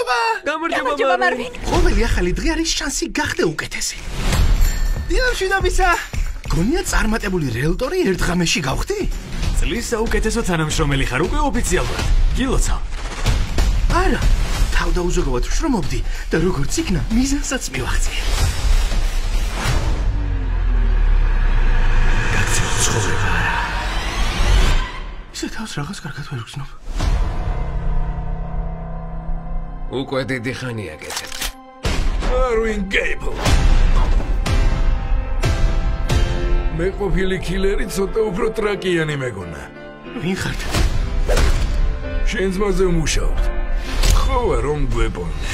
გამარჯობა მარვინ. ყოველი ახალი დღე არის შანსი გახდე უკეთესი. დილამშვიდობისა. გონია წარმატებული რეალტორი ერთ ღამეში გავხდი? წლის საუკეთესო თანამშრომელი ხარ უკვე ოფიციალურად. გილოცავ. არა, თავდაუზოგავად ვშრომობდი და როგორც იქნა, მიზანსაც მივახციე. გაქცევ ცხოვრება არა. ისე თავს რაღაც კარგად ვერ ვგრძნობ. უკვე დიდი ხანია გეცეთ. მარვინ გეიბლ. მე ყოფილი კილერი ცოტა უფრო ტრაკიანი მეგონა. ვინ ხართ? შენ ძმაზე ვმუშაობ. ხო, რომ გვეპონე.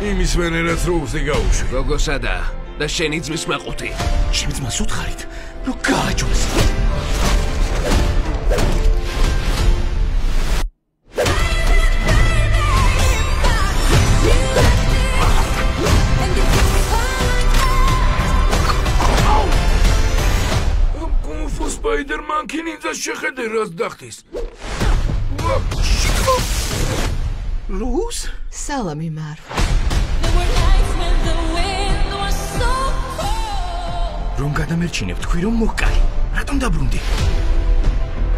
იმის ვენერაც როუზე გაუშვი. გოგოსადა და შენი ძმის მაყუთი. ჩემი ძმას უთხარით, რომ გააჯოს. სპაიდერმან კინინძას შეხედე რას დახტის. როუზ? სალამი მარვ. რომ გადამერჩინებ თქვი რომ მოჰკარი. რატომ დაბრუნდი?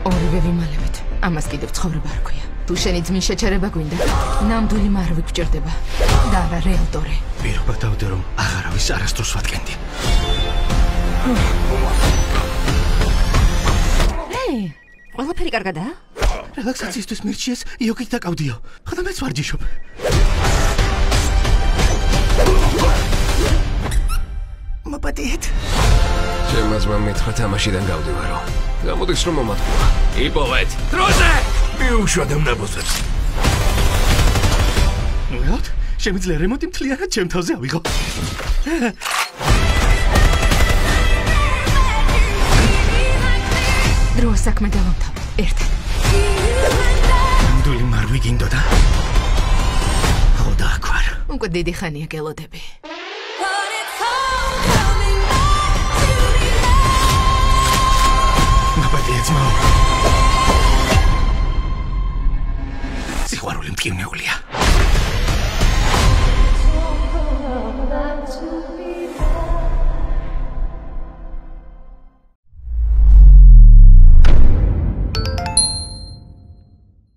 ორივე ვიმალებით. ამას კიდევ ცხოვრება არ ქვია. თუ შენი ძმის შეჩერება გვინდა, ნამდვილი მარვი გჭირდება. და არა რეალტორი. პირობა დავდე რომ აღარავის არასდროს ვადგენდი. ყველაფერი კარგადაა? რელაქსაციისთვის მირჩიეს იოგით დაკავდიო. ხოდა მეც ვარჯიშობ. მოპატიეთ. ჩემმა ძმამ მითხრა თამაშიდან გავდივარო. გამოდის რომ მომატყუა. იპოვეთ. დროზე! მიუშვათ ნაბოზებს. ნუელთ, შემიძლია რემონტი მთლიანად ჩემ თავზე ავიღო. დრო საქმე დავამთავრ. ერთად. ნამდვილი მარვი გინდოდა? ხოდა აქ ვარ. უკვე დიდი ხანია გელოდები. მაპატიე ძმაო. სიყვარული მტკივნეულია.